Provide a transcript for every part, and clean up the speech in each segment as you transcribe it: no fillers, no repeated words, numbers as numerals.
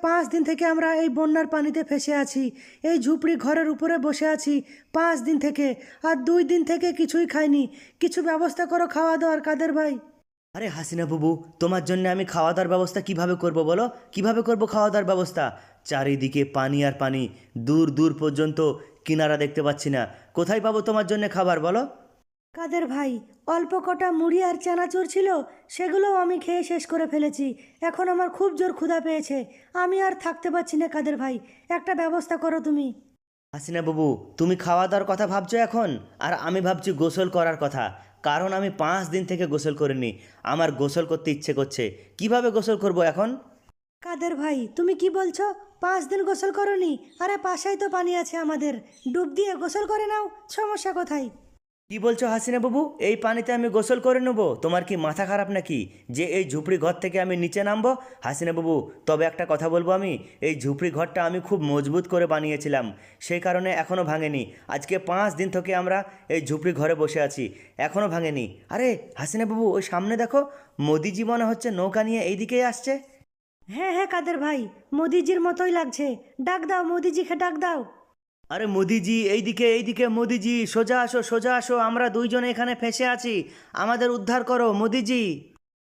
5 দিন থেকে আমরা এই বন্যার পানিতে ফেসে আছি। এই ঝুপড়ি ঘরের উপরে বসে আছি 5 দিন থেকে, আর 2 দিন থেকে কিছুই খাইনি। কিছু ব্যবস্থা করো খাওয়া দাওয়ার কাদের ভাই। আরে হাসিনা বাবু, তোমার জন্য আমি খাওয়া দাওয়ার ব্যবস্থা কিভাবে করব বলো? কিভাবে করব খাওয়া দাওয়ার ব্যবস্থা? চারিদিকে পানি আর পানি, দূর দূর পর্যন্ত কিনারা দেখতে পাচ্ছি না। কোথায় পাবো তোমার জন্য খাবার বলো? কাদের ভাই, অল্প কটা মুড়ি আর চানাচুর ছিল, সেগুলোও আমি খেয়ে শেষ করে ফেলেছি। এখন আমার খুব জোর ক্ষুধা পেয়েছে, আমি আর থাকতে পারছি না। কাদের ভাই, একটা ব্যবস্থা করো তুমি। হাসিনা বাবু, তুমি খাওয়া দাওয়ার কথা ভাবছো এখন, আর আমি ভাবছি গোসল করার কথা। কারণ আমি 5 দিন থেকে গোসল করিনি, আমার গোসল করতে ইচ্ছে করছে। কিভাবে গোসল করব এখন? কাদের ভাই, তুমি কি বলছো? 5 দিন গোসল করনি? আরে পাশেই তো পানি আছে আমাদের, ডুব দিয়ে গোসল করে নাও, সমস্যা কোথায়? কি বলছো হাসিনা বাবু? এই পানিতে আমি গোসল করে নেবো? তোমার কি মাথা খারাপ নাকি যে এই ঝুপড়ি ঘর থেকে আমি নিচে নামবো? হাসিনা বাবু, তবে একটা কথা বলবো, আমি এই ঝুপড়ি ঘরটা আমি খুব মজবুত করে বানিয়েছিলাম, সেই কারণে এখনও ভাঙেনি। আজকে 5 দিন থেকে আমরা এই ঝুপড়ি ঘরে বসে আছি, এখনও ভাঙেনি। আরে হাসিনা বাবু, ওই সামনে দেখো, মোদিজি মনে হচ্ছে নৌকা নিয়ে এইদিকেই আসছে। হ্যাঁ হ্যাঁ কাদের ভাই, মোদিজির মতোই লাগছে। ডাক দাও, মোদিজিকে ডাক দাও। আরে মোদিজি, এইদিকে এইদিকে, মোদিজি সোজা আসো সোজা আসো, আমরা দুইজনে এখানে ফেঁসে আছি, আমাদের উদ্ধার করো মোদিজি।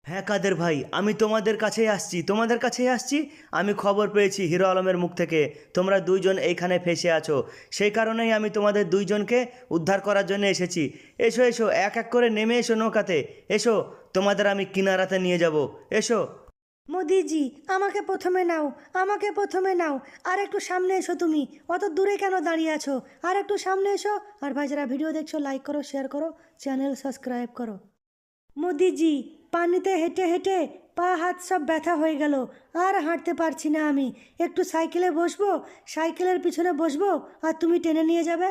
হ্যাঁ কাদের ভাই, আমি তোমাদের কাছেই আসছি, তোমাদের কাছেই আসছি। আমি খবর পেয়েছি হিরো আলমের মুখ থেকে তোমরা দুইজন এইখানে ফেঁসে আছো, সেই কারণেই আমি তোমাদের দুইজনকে উদ্ধার করার জন্য এসেছি। এসো এসো, এক এক করে নেমে এসো নৌকাতে, এসো, তোমাদের আমি কিনারাতে নিয়ে যাব, এসো। মোদিজি, আমাকে প্রথমে নাও, আমাকে প্রথমে নাও। আর একটু সামনে এসো তুমি, অত দূরে কেন দাঁড়িয়ে আছো? আর একটু সামনে এসো। আর ভাই, যারা ভিডিও দেখছো লাইক করো, শেয়ার করো, চ্যানেল সাবস্ক্রাইব করো। মোদিজি, পানিতে হেঁটে হেঁটে পা হাত সব ব্যথা হয়ে গেল, আর হাঁটতে পারছি না আমি। একটু সাইকেলে বসবো, সাইকেলের পিছনে বসবো, আর তুমি টেনে নিয়ে যাবে।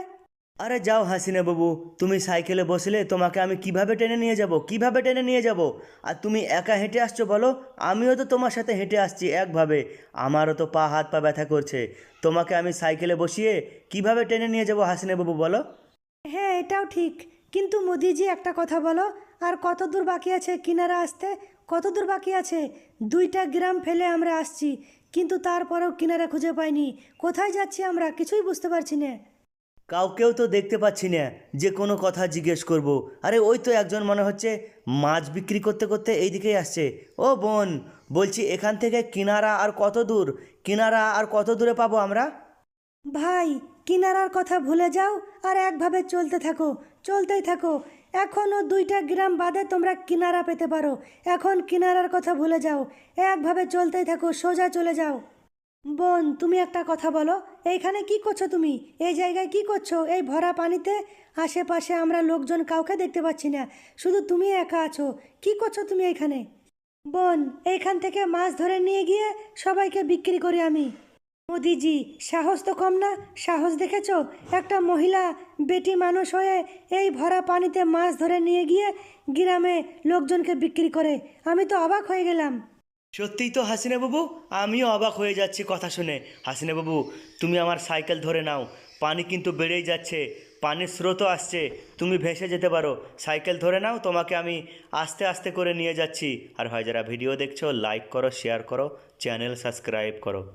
আরে যাও হাসিনা বাবু, তুমি সাইকেলে বসলে তোমাকে আমি কিভাবে টেনে নিয়ে যাব, কিভাবে টেনে নিয়ে যাব? আর তুমি একা হেঁটে আসছো বলো? আমিও তো তোমার সাথে হেঁটে আসছি একভাবে, আমারও তো পা হাত পা ব্যথা করছে। তোমাকে আমি সাইকেলে বসিয়ে কিভাবে টেনে নিয়ে যাব হাসিনা বাবু বলো? হ্যাঁ, এটাও ঠিক। কিন্তু মোদিজি, একটা কথা বলো, আর কত দূর বাকি আছে কিনারা আসতে? কত দূর বাকি আছে? 2টা গ্রাম ফেলে আমরা আসছি, কিন্তু তারপরেও কিনারা খুঁজে পাইনি। কোথায় যাচ্ছি আমরা, কিছুই বুঝতে পারছি না। কাউকেও তো দেখতে পাচ্ছি না যে কোনো কথা জিজ্ঞেস করব। আরে ওই তো একজন মনে হচ্ছে মাছ বিক্রি করতে করতে এইদিকেই আসছে। ও বোন, বলছি এখান থেকে কিনারা আর কত দূর? কিনারা আর কত দূরে পাবো আমরা? ভাই, কিনারার কথা ভুলে যাও, আর একভাবে চলতে থাকো, চলতেই থাকো। এখনও 2টা গ্রাম বাদে তোমরা কিনারা পেতে পারো। এখন কিনারার কথা ভুলে যাও, একভাবে চলতেই থাকো, সোজা চলে যাও। বোন, তুমি একটা কথা বলো, এইখানে কি করছো তুমি? এই জায়গায় কি করছো এই ভরা পানিতে? আশেপাশে আমরা লোকজন কাউকে দেখতে পাচ্ছি না, শুধু তুমি একা আছো। কি করছো তুমি এইখানে? বোন, এইখান থেকে মাছ ধরে নিয়ে গিয়ে সবাইকে বিক্রি করি আমি। মোদিজি, সাহস তো কম না? সাহস দেখেছো? একটা মহিলা বেটি মানুষ হয়ে এই ভরা পানিতে মাছ ধরে নিয়ে গিয়ে গ্রামে লোকজনকে বিক্রি করে। আমি তো অবাক হয়ে গেলাম। সত্যিই তো হাসিনা বাবু, আমিও অবাক হয়ে যাচ্ছি কথা শুনে। হাসিনা বাবু, তুমি আমার সাইকেল ধরে নাও, পানি কিন্তু বেড়েই যাচ্ছে, পানির স্রোতও আসছে, তুমি ভেসে যেতে পারো। সাইকেল ধরে নাও, তোমাকে আমি আস্তে আস্তে করে নিয়ে যাচ্ছি। আর ভাই, যারা ভিডিও দেখছো লাইক করো, শেয়ার করো, চ্যানেল সাবস্ক্রাইব করো।